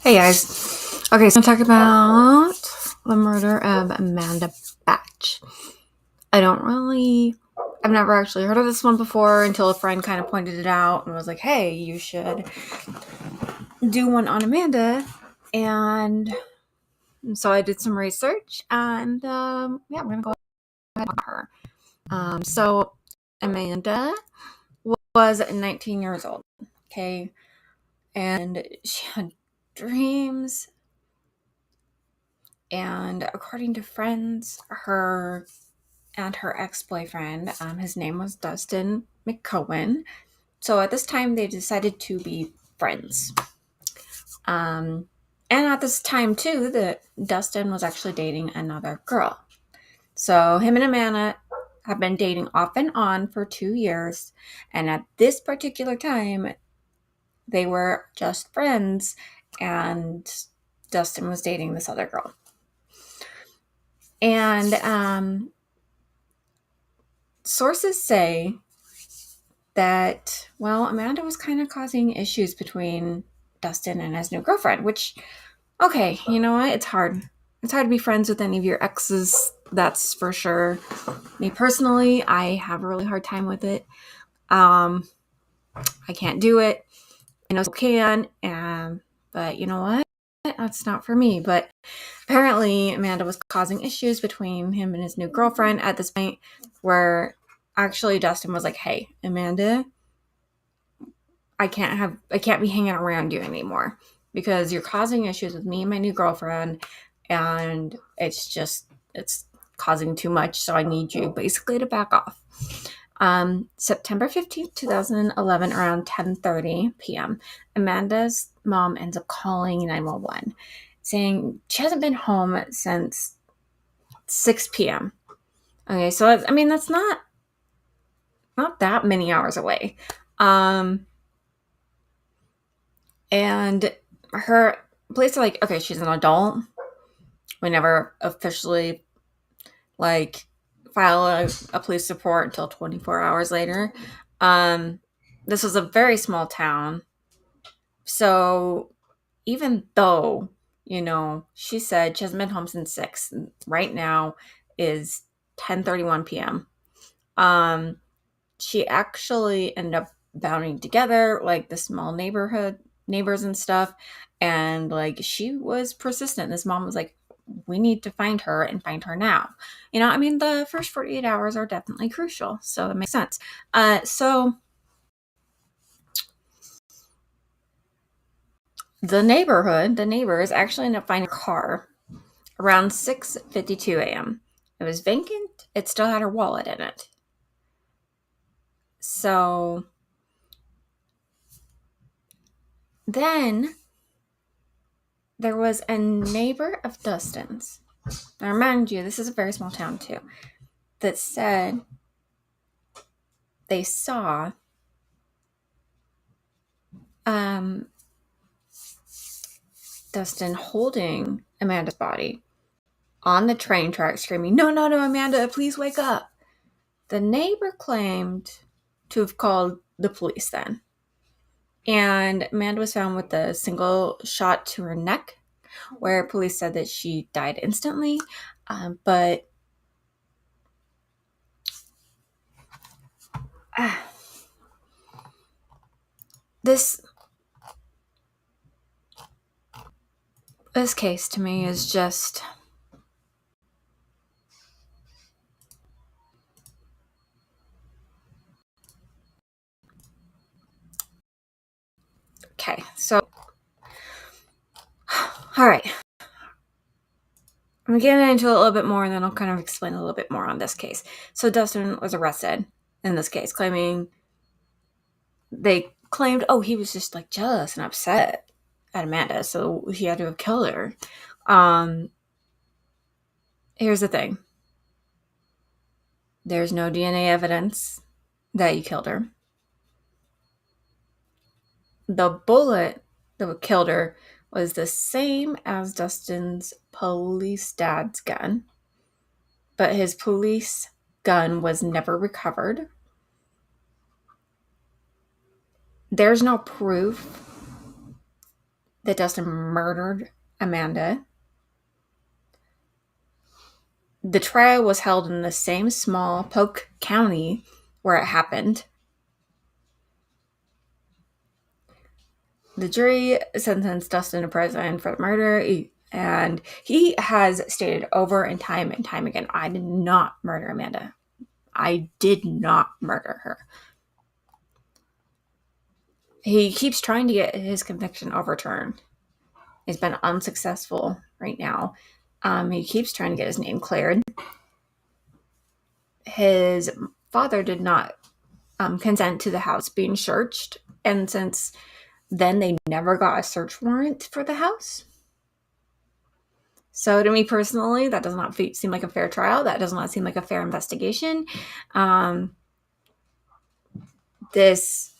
Hey guys. Okay, so I'm talking about the murder of Amanda Batch. I've never actually heard of this one before until a friend kind of pointed it out and was like, hey, you should do one on Amanda. And so I did some research and I'm going to go ahead on her. So Amanda was 19 years old, okay? And she had dreams. And according to friends, her ex-boyfriend, his name was Dustin McCowan. So at this time, they decided to be friends. And at this time, too, that Dustin was actually dating another girl. So him and Amanda have been dating off and on for 2 years. And at this particular time, they were just friends. And Dustin was dating this other girl. And sources say that, well, Amanda was kind of causing issues between Dustin and his new girlfriend, which, okay, you know what? It's hard. It's hard to be friends with any of your exes. That's for sure. Me personally, I have a really hard time with it. I can't do it. I know some can, but you know what? That's not for me. But apparently, Amanda was causing issues between him and his new girlfriend at this point, where actually Dustin was like, "Hey, Amanda, I can't be hanging around you anymore because you're causing issues with me and my new girlfriend, and it's causing too much. So I need you basically to back off." September 15th, 2011, around 10:30 p.m., Amanda's mom ends up calling 911 saying she hasn't been home since 6 p.m. Okay, so that's not that many hours away. And her police are like, okay, she's an adult. We never officially file a police report until 24 hours later. This was a very small town. So even though, she said she hasn't been home since 6, right now is 10:31 p.m. She actually ended up bounding together the small neighbors and stuff, and she was persistent. This mom was like, we need to find her and find her now. The first 48 hours are definitely crucial, so it makes sense. So the neighbors actually ended up finding a car around 6:52 a.m. It was vacant. It still had her wallet in it. So then there was a neighbor of Dustin's. Now, remind you, this is a very small town too, that said they saw Dustin holding Amanda's body on the train track, screaming, "No, no, no, Amanda, please wake up." The neighbor claimed to have called the police then. And Amanda was found with a single shot to her neck, where police said that she died instantly. But this case to me is just... Okay, so, all right. I'm getting into it a little bit more, and then I'll kind of explain a little bit more on this case. So Dustin was arrested in this case, they claimed, oh, he was just jealous and upset at Amanda, so he had to have killed her. Here's the thing. There's no DNA evidence that he killed her. The bullet that killed her was the same as Dustin's police dad's gun, but his police gun was never recovered. There's no proof that Dustin murdered Amanda. The trial was held in the same small Polk County where it happened. The jury sentenced Dustin to prison for the murder, and he has stated over and time again, I did not murder Amanda. I did not murder her. He keeps trying to get his conviction overturned. He's been unsuccessful right now. He keeps trying to get his name cleared. His father did not consent to the house being searched, and since then they never got a search warrant for the house. So to me personally, that does not seem like a fair trial. That does not seem like a fair investigation. This,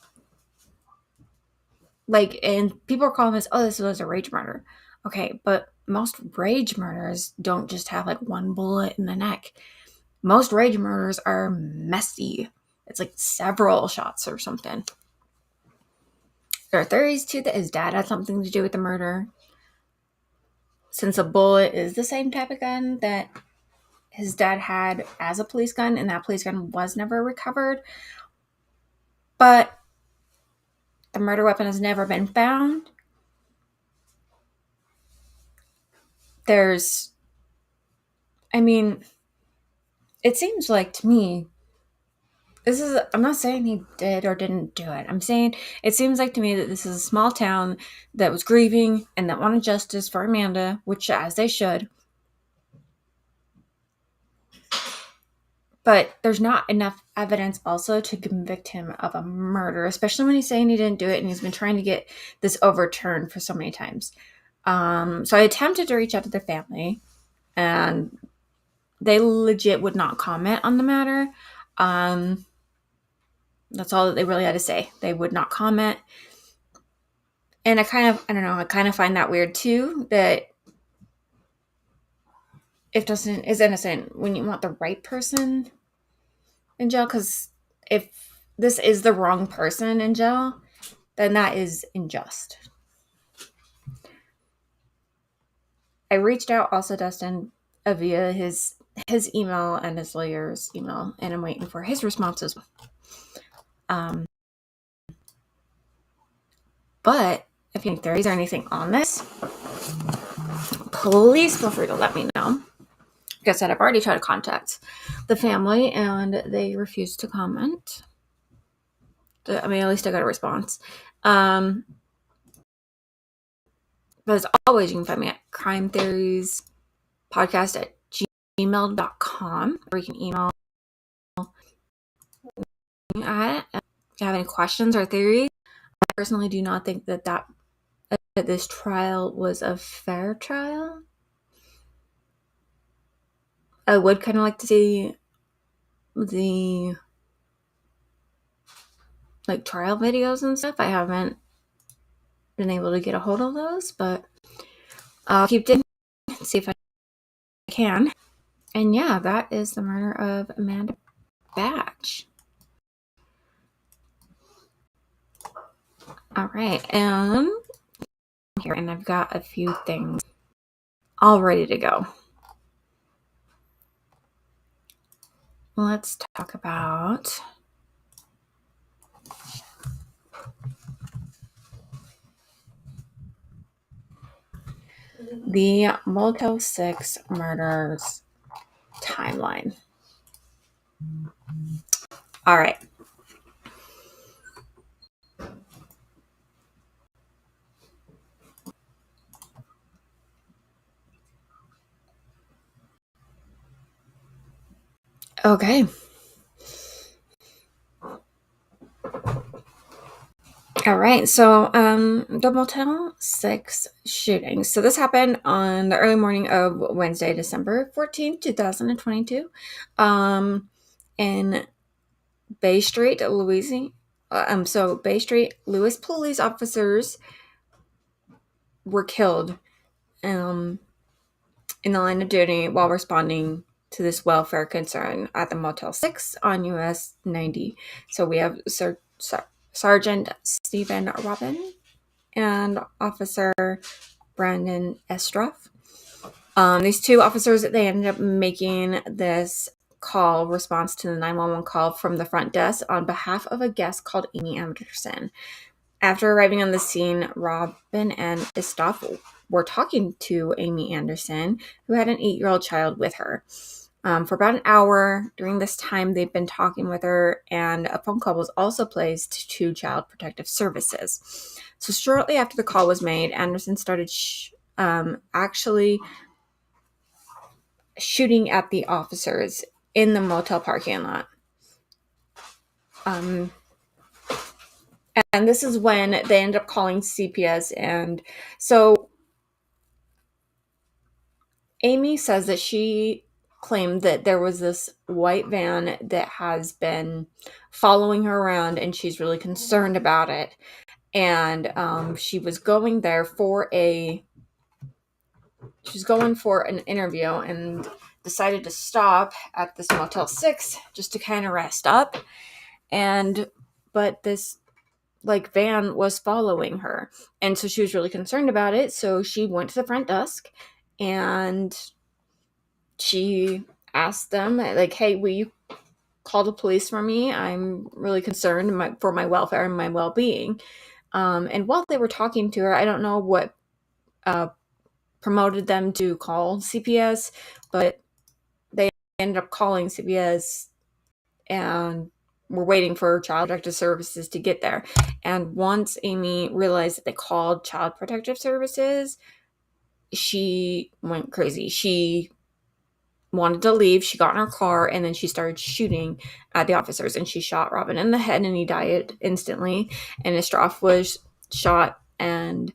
like, and people are calling this, oh, this was a rage murder. Okay, but most rage murders don't just have like one bullet in the neck. Most rage murders are messy. It's like several shots or something. There are theories too that his dad had something to do with the murder, since a bullet is the same type of gun that his dad had as a police gun, and that police gun was never recovered. But the murder weapon has never been found. It seems like to me, I'm not saying he did or didn't do it. I'm saying it seems like to me that this is a small town that was grieving and that wanted justice for Amanda, which as they should. But there's not enough evidence also to convict him of a murder, especially when he's saying he didn't do it and he's been trying to get this overturned for so many times. So I attempted to reach out to their family, and they legit would not comment on the matter. That's all that they really had to say. They would not comment. And I kind of find that weird too, that if Dustin is innocent, when you want the right person in jail, because if this is the wrong person in jail, then that is unjust. I reached out also Dustin via his email and his lawyer's email, and I'm waiting for his responses. But if you think there is anything on this, please feel free to let me know. Like I said, I've already tried to contact the family and they refused to comment. I mean, at least I got a response. But as always, you can find me at crimetheoriespodcast@gmail.com, or you can email at if you have any questions or theories. I personally do not think that this trial was a fair trial. I would kind of like to see the like trial videos and stuff. I haven't been able to get a hold of those, but I'll keep digging, see if I can. And yeah, that is the murder of Amanda Batch. All right, and here, and I've got a few things all ready to go. Let's talk about the Motel 6 murders timeline. All right. Okay. All right, so the Motel 6 shooting. So this happened on the early morning of Wednesday, December 14th, 2022, in Bay Street, Louisiana. So Bay Street, Lewis police officers were killed in the line of duty while responding to this welfare concern at the Motel 6 on US 90. So we have Sergeant Stephen Robin and Officer Brandon Estroff. These two officers, they ended up making this call response to the 911 call from the front desk on behalf of a guest called Amy Anderson. After arriving on the scene, Robin and Estroff were talking to Amy Anderson, who had an 8-year-old child with her. For about an hour during this time, they've been talking with her, and a phone call was also placed to Child Protective Services. So shortly after the call was made, Anderson started actually shooting at the officers in the motel parking lot. And this is when they end up calling CPS. And so Amy says that she claimed that there was this white van that has been following her around, and she's really concerned about it. And she was going there for an interview and decided to stop at this Motel 6 just to kind of rest up. But this van was following her, and so she was really concerned about it. So she went to the front desk and she asked them, like, hey, will you call the police for me? I'm really concerned for my welfare and my well-being. And while they were talking to her, I don't know what promoted them to call CPS, but they ended up calling CPS and were waiting for Child Protective Services to get there. And once Amy realized that they called Child Protective Services, she went crazy. She wanted to leave. She got in her car, and then she started shooting at the officers, and she shot Robin in the head, and he died instantly. And Estroff was shot, and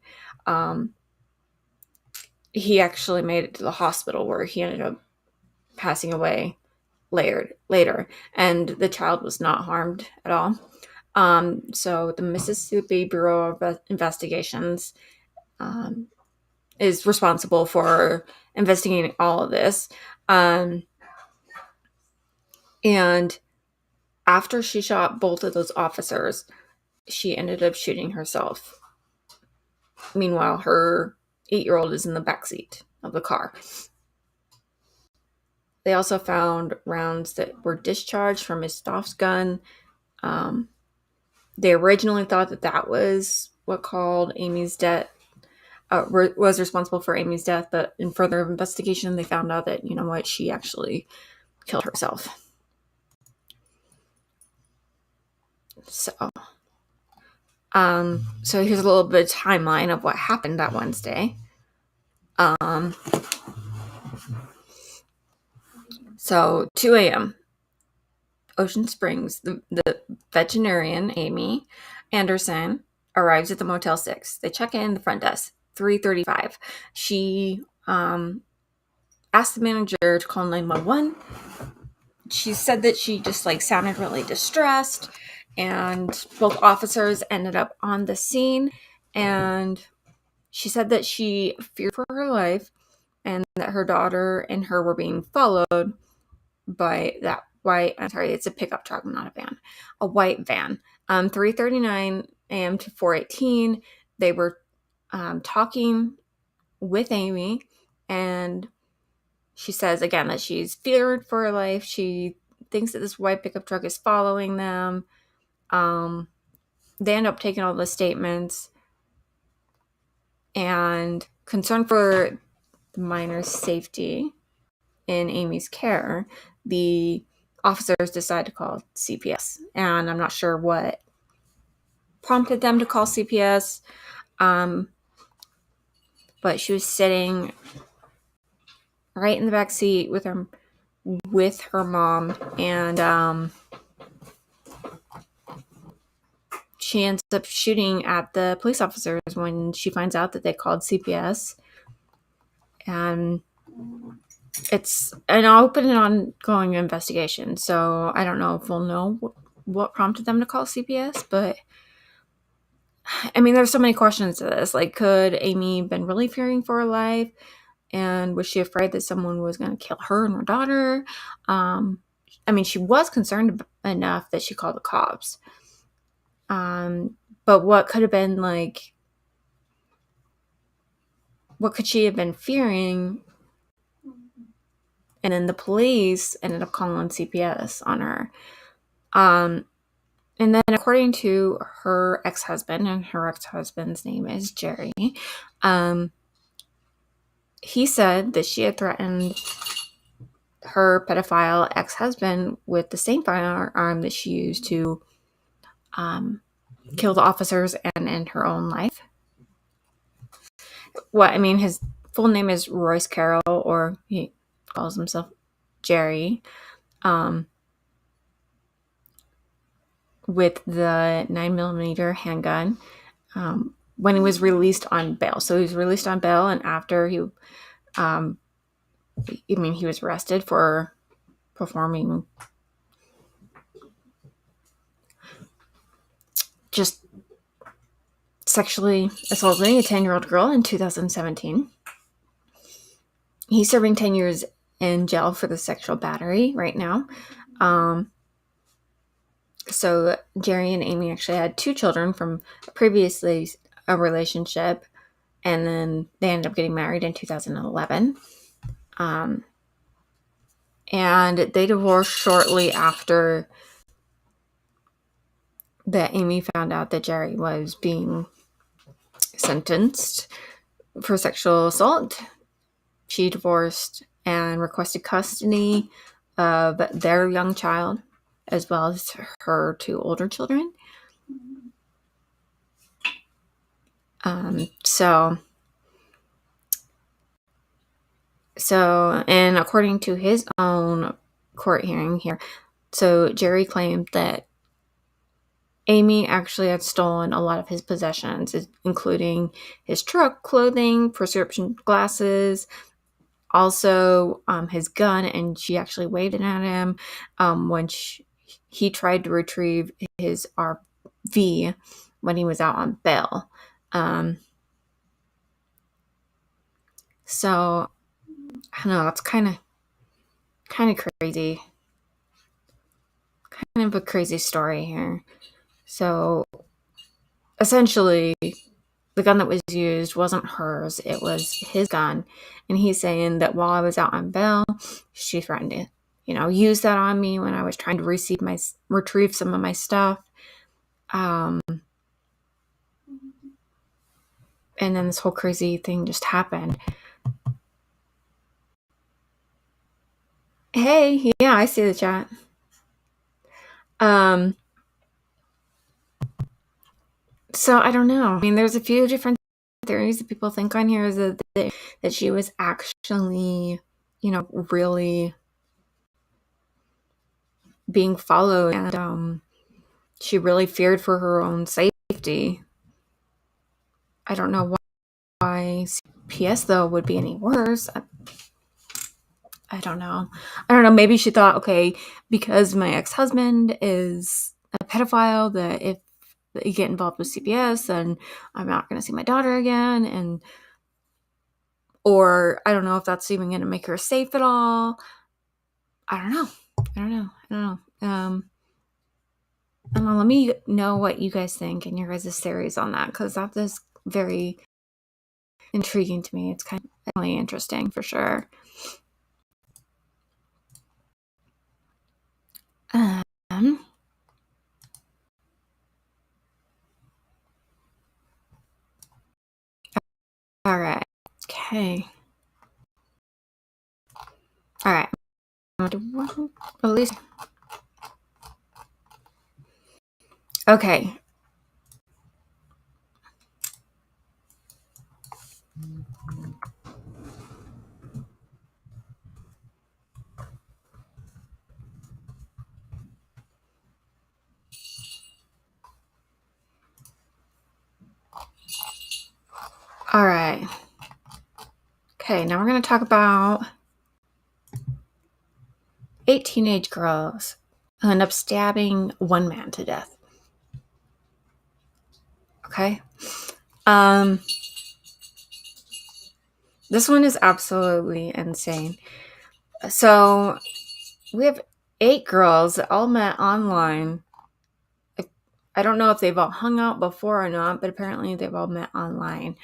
he actually made it to the hospital, where he ended up passing away later, and the child was not harmed at all. So the Mississippi Bureau of Investigations is responsible for investigating all of this. And after she shot both of those officers, she ended up shooting herself. Meanwhile, her 8-year-old is in the backseat of the car. They also found rounds that were discharged from Miss Stoff's gun. They originally thought that was what caused Amy's death, was responsible for Amy's death, but in further investigation, they found out that, she actually killed herself. So here's a little bit of timeline of what happened that Wednesday. So 2 a.m. Ocean Springs, the veterinarian, Amy Anderson, arrives at the Motel 6. They check in the front desk, 3:35. She asked the manager to call 911. She said that she just sounded really distressed, and both officers ended up on the scene, and she said that she feared for her life and that her daughter and her were being followed by that it's a pickup truck, not a van, a white van. 3:39 a.m. to 4:18, they were talking with Amy, and she says again that she's feared for her life. She thinks that this white pickup truck is following them. They end up taking all the statements, and concerned for the minor's safety in Amy's care, the officers decide to call CPS. And I'm not sure what prompted them to call CPS, but she was sitting right in the back seat with her mom, and she ends up shooting at the police officers when she finds out that they called CPS. And it's an open and ongoing investigation, so I don't know if we'll know what prompted them to call CPS, but I mean, there's so many questions to this. Could Amy been really fearing for her life? And was she afraid that someone was going to kill her and her daughter? She was concerned enough that she called the cops. But what could have been what could she have been fearing? And then the police ended up calling CPS on her. And then, according to her ex-husband, and her ex-husband's name is Jerry, he said that she had threatened her pedophile ex-husband with the same firearm that she used to kill the officers and end her own life. His full name is Royce Carroll, or he calls himself Jerry, with the 9mm handgun, when he was released on bail. So he was released on bail, and after he was arrested for performing just sexually assaulting a 10-year-old girl in 2017. He's serving 10 years in jail for the sexual battery right now. So Jerry and Amy actually had 2 children from previously a relationship, and then they ended up getting married in 2011. And they divorced shortly after that Amy found out that Jerry was being sentenced for sexual assault. She divorced and requested custody of their young child, as well as her 2 older children. And according to his own court hearing here, so Jerry claimed that Amy actually had stolen a lot of his possessions, including his truck, clothing, prescription glasses, also his gun, and she actually waved it at him when he tried to retrieve his RV when he was out on bail. So I don't know, it's kind of crazy. Kind of a crazy story here. So essentially, the gun that was used wasn't hers, it was his gun. And he's saying that while I was out on bail, she threatened to, use that on me when I was trying to retrieve some of my stuff. And then this whole crazy thing just happened. Hey, yeah, I see the chat. So I don't know. There's a few different theories that people think on here, is that she was actually, really being followed, and she really feared for her own safety. I don't know why CPS though would be any worse. I don't know. Maybe she thought, okay, because my ex-husband is a pedophile, that if you get involved with CPS, then I'm not going to see my daughter again, or I don't know if that's even going to make her safe at all. I don't know. Let me know what you guys think and your guys' theories on that, because that is very intriguing to me. It's kind of really interesting for sure. All right. Okay. All right. At least. Okay. All right. Okay, now we're going to talk about 8 teenage girls who end up stabbing one man to death. Okay. This one is absolutely insane. So we have 8 girls that all met online. I don't know if they've all hung out before or not, but apparently they've all met online.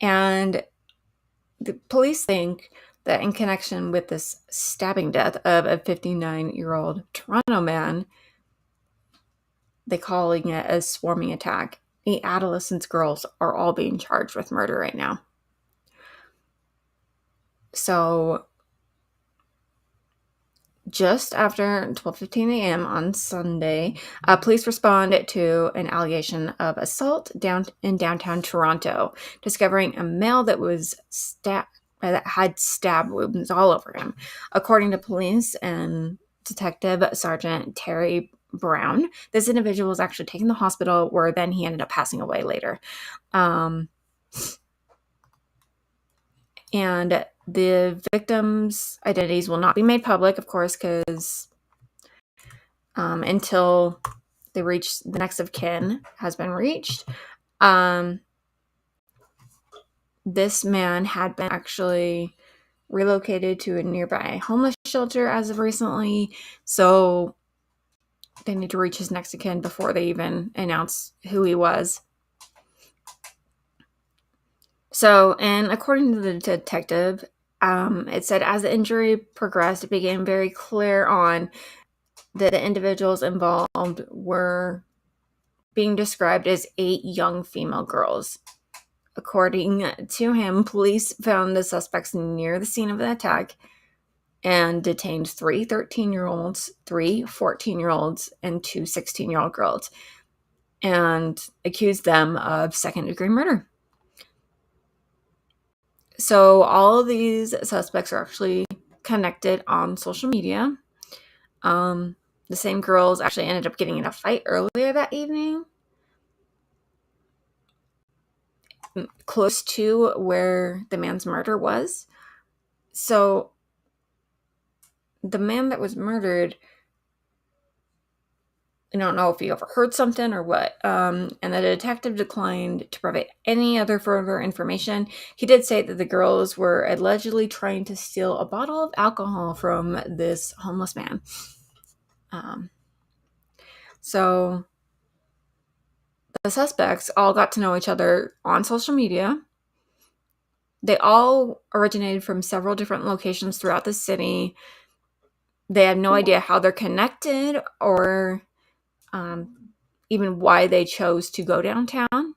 And the police think that in connection with this stabbing death of a 59-year-old Toronto man, they're calling it a swarming attack. The adolescent girls are all being charged with murder right now. So just after 12:15 a.m. on Sunday, police responded to an allegation of assault in downtown Toronto, discovering a male that had stab wounds all over him. According to police and Detective Sergeant Terry Brown, this individual was actually taken to the hospital, where then he ended up passing away later. And the victims' identities will not be made public, of course, because until they reach the next of kin has been reached. This man had been actually relocated to a nearby homeless shelter as of recently, so they need to reach his next of kin before they even announce who he was. So, and according to the detective, it said as the injury progressed, it became very clear on that the individuals involved were being described as 8 young female girls. According to him, police found the suspects near the scene of the attack and detained 3 13-year-olds, 3 14-year-olds, and 2 16-year-old girls, and accused them of second-degree murder. So all of these suspects are actually connected on social media. The same girls actually ended up getting in a fight earlier that evening, close to where the man's murder was. So the man that was murdered, I don't know if he overheard something or what, and the detective declined to provide any other further information. He did say that the girls were allegedly trying to steal a bottle of alcohol from this homeless man. So the suspects all got to know each other on social media. They all originated from several different locations throughout the city. They have no idea how they're connected or even why they chose to go downtown,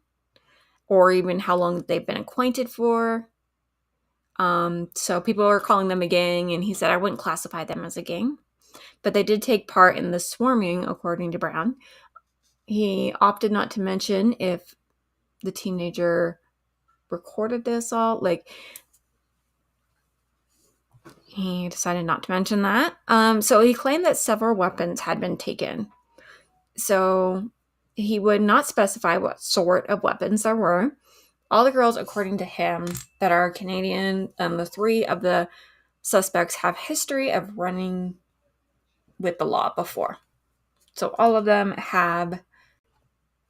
or even how long they've been acquainted for. So people are calling them a gang, and he said, I wouldn't classify them as a gang. But they did take part in the swarming, according to Brown. He opted not to mention if the teenager recorded the assault. Like, he decided not to mention that. So he claimed that several weapons had been taken. So he would not specify what sort of weapons there were. All the girls, according to him, that are Canadian, the 3 of the suspects have history of running with the law before. So all of them have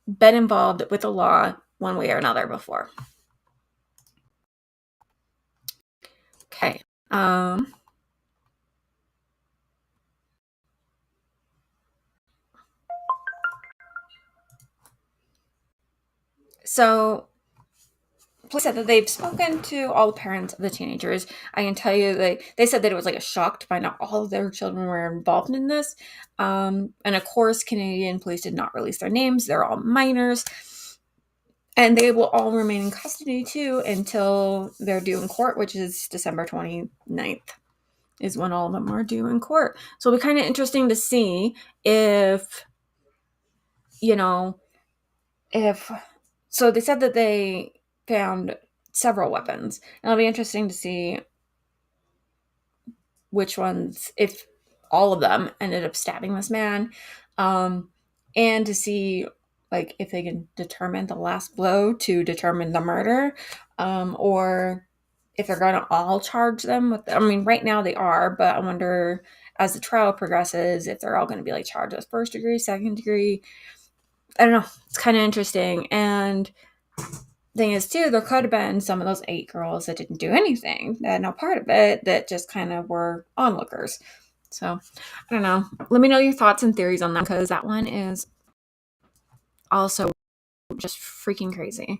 been involved with the law one way or another before. Okay. So police said that they've spoken to all the parents of the teenagers. I can tell you they said that it was like a shock to find out all of their children were involved in this. And of course, Canadian police did not release their names. They're all minors. And they will all remain in custody too until they're due in court, which is December 29th is when all of them are due in court. So it'll be kind of interesting to see if, so they said that they found several weapons. And it'll be interesting to see which ones, if all of them ended up stabbing this man, and to see like if they can determine the last blow to determine the murder, or if they're going to all charge them with. I mean, right now they are, but I wonder as the trial progresses if they're all going to be like charged with first degree, second degree. I don't know. It's kind of interesting. And thing is too, there could have been some of those 8 girls that didn't do anything, that had no part of it, that just kind of were onlookers. So I don't know. Let me know your thoughts and theories on that, because that one is also just freaking crazy.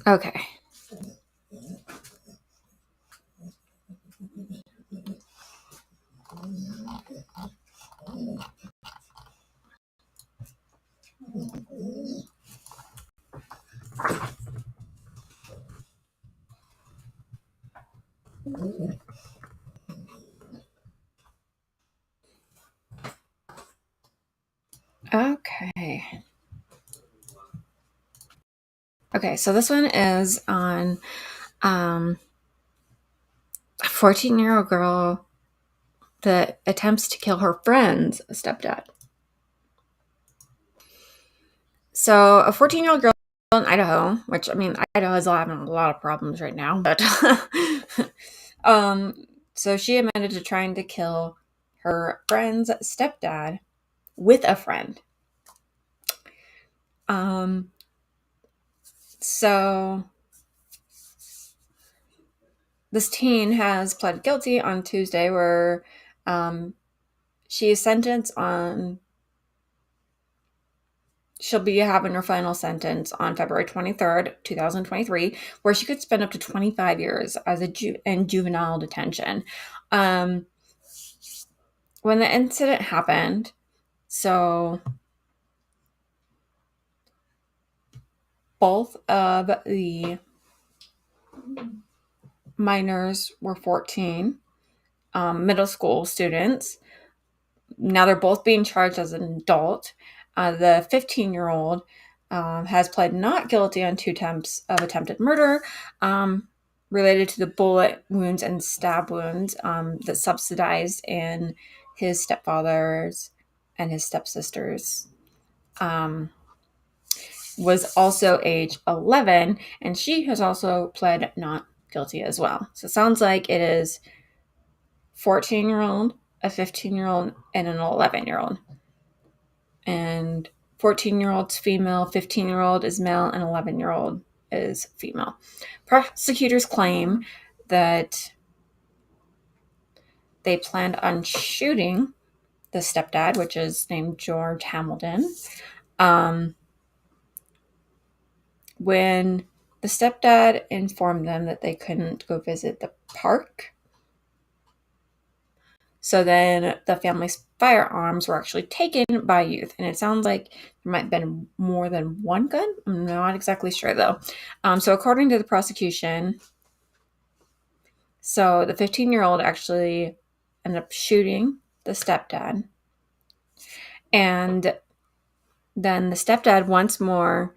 Okay. Okay. Okay, so this one is on a 14-year-old girl that attempts to kill her friend's stepdad. So a 14-year-old girl in Idaho, which, I mean, Idaho is having a lot of problems right now, but so she admitted to trying to kill her friend's stepdad with a friend. So this teen has pled guilty on Tuesday, where she is sentenced on. She'll be having her final sentence on February 23rd, 2023, where she could spend up to 25 years as in juvenile detention. When the incident happened, so both of the minors were 14, middle school students. Now they're both being charged as an adult. The 15-year-old has pled not guilty on 2 attempts of attempted murder related to the bullet wounds and stab wounds that subsidized in his stepfather's and his stepsister's. Was also age 11, and she has also pled not guilty as well. So it sounds like it is 14-year-old, a 15-year-old, and an 11-year-old. And 14-year-old's female, 15-year-old is male, and 11-year-old is female. Prosecutors claim that they planned on shooting the stepdad, which is named George Hamilton, when the stepdad informed them that they couldn't go visit the park. So then the family's firearms were actually taken by youth. And it sounds like there might have been more than one gun. I'm not exactly sure, though. So according to the prosecution, so the 15-year-old actually ended up shooting the stepdad. And then the stepdad once more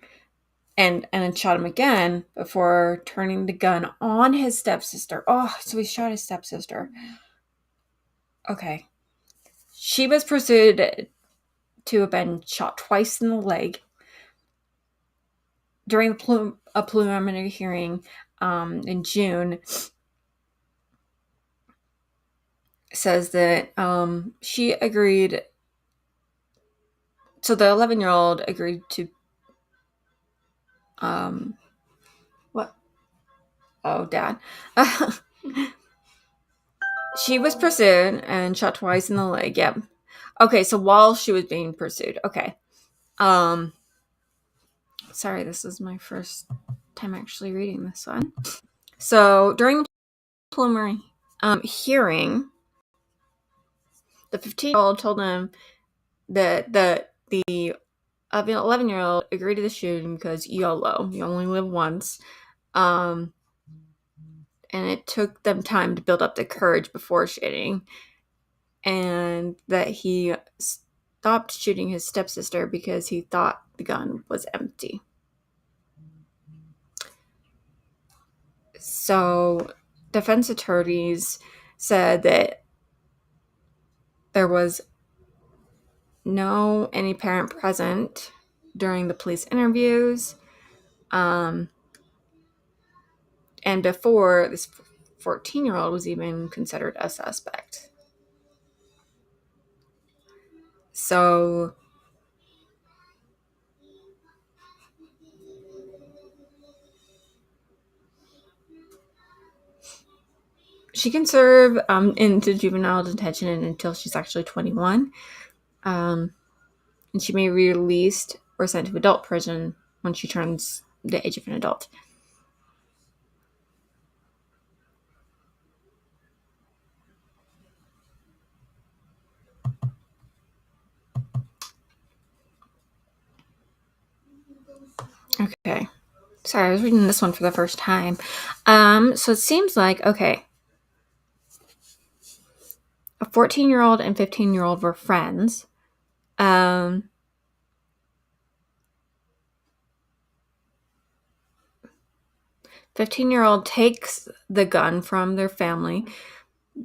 and shot him again before turning the gun on his stepsister. Oh, so he shot his stepsister. Okay. She was pursued to have been shot twice in the leg. During a preliminary hearing in June, says that she agreed. So the 11-year-old agreed to. What? Oh, Dad. She was pursued and shot twice in the leg. Yep. Okay, so while she was being pursued. Okay. Sorry, this is my first time actually reading this one. So during the preliminary hearing, the 15-year-old told him that the 11-year-old agreed to the shooting because YOLO, you only live once. And it took them time to build up the courage before shooting. And that he stopped shooting his stepsister because he thought the gun was empty. So defense attorneys said that there was no any parent present during the police interviews. And before this 14-year-old was even considered a suspect. So she can serve into juvenile detention until she's actually 21. And she may be released or sent to adult prison when she turns the age of an adult. Okay. Sorry, I was reading this one for the first time. So it seems like, okay, a 14-year-old and 15-year-old were friends. 15-year-old takes the gun from their family,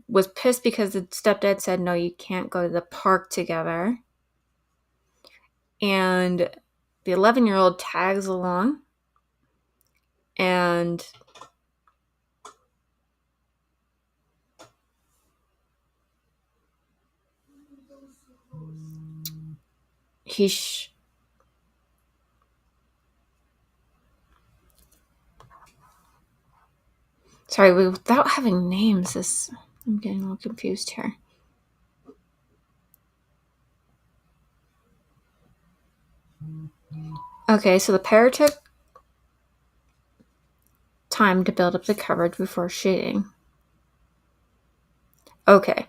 was pissed because the stepdad said, no, you can't go to the park together. And the 11-year-old tags along. And sorry, without having names, I'm getting a little confused here. Okay, so the pair took time to build up the courage before shooting. Okay.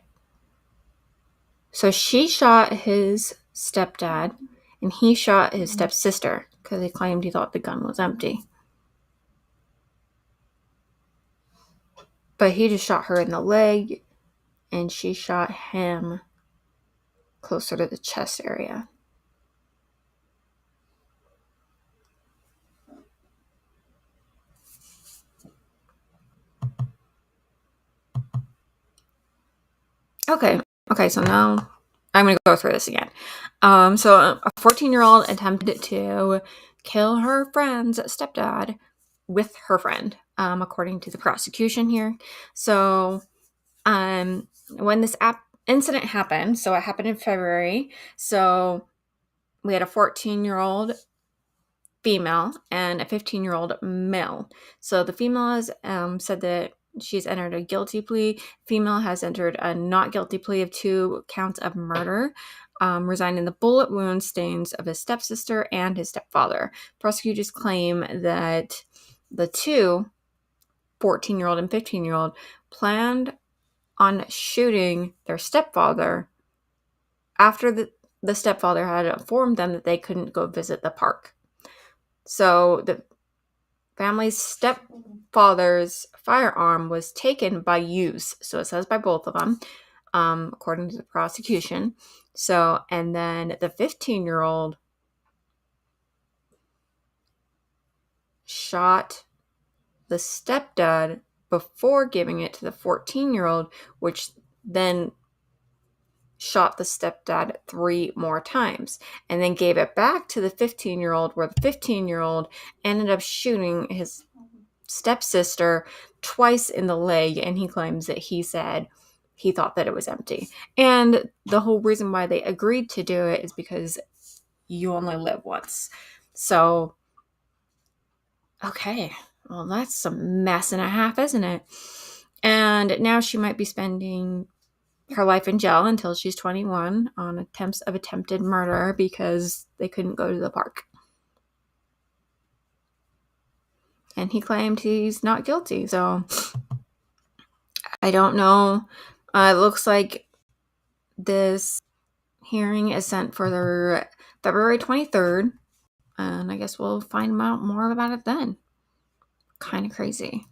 So she shot his stepdad, and he shot his stepsister because he claimed he thought the gun was empty. But he just shot her in the leg, and she shot him closer to the chest area. Okay, so now I'm going to go through this again. So a 14-year-old attempted to kill her friend's stepdad with her friend, according to the prosecution here. So when this incident happened, so it happened in February, so we had a 14-year-old female and a 15-year-old male. So the female has said that she's entered a guilty plea. Female has entered a not guilty plea of 2 counts of murder, resigning the bullet wound stains of his stepsister and his stepfather. Prosecutors claim that the 2, 14-year-old and 15-year-old, planned on shooting their stepfather after the stepfather had informed them that they couldn't go visit the park. So the family's stepfather's firearm was taken by use. So it says by both of them, according to the prosecution. So, and then the 15-year-old shot the stepdad before giving it to the 14-year-old, which then shot the stepdad 3 more times, and then gave it back to the 15-year-old, where the 15-year-old ended up shooting his stepsister twice in the leg, and he claims that he said he thought that it was empty. And the whole reason why they agreed to do it is because you only live once. So, okay, well, that's some mess and a half, isn't it? And now she might be spending her life in jail until she's 21 on attempts of attempted murder because they couldn't go to the park. And he claimed he's not guilty. So I don't know. It looks like this hearing is sent for February 23rd. And I guess we'll find out more about it then. Kind of crazy.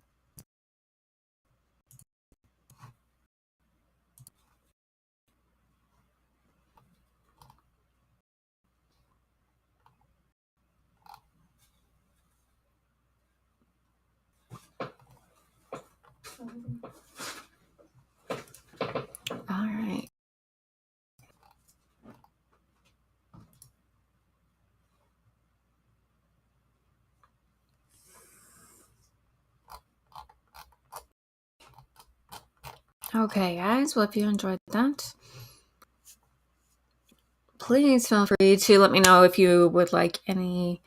All right. Okay, guys. Well, if you enjoyed that, please feel free to let me know if you would like any.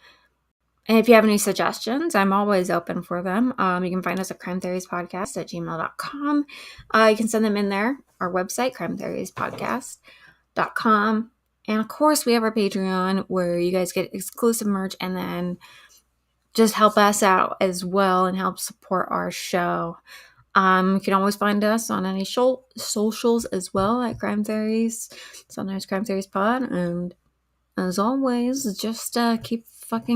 And if you have any suggestions, I'm always open for them. You can find us at crimetheoriespodcast@gmail.com. You can send them in there, our website, crimetheoriespodcast.com. And of course, we have our Patreon where you guys get exclusive merch and then just help us out as well and help support our show. You can always find us on any socials as well at Crime Theories, sometimes Crime Theories Pod. And as always, just keep fucking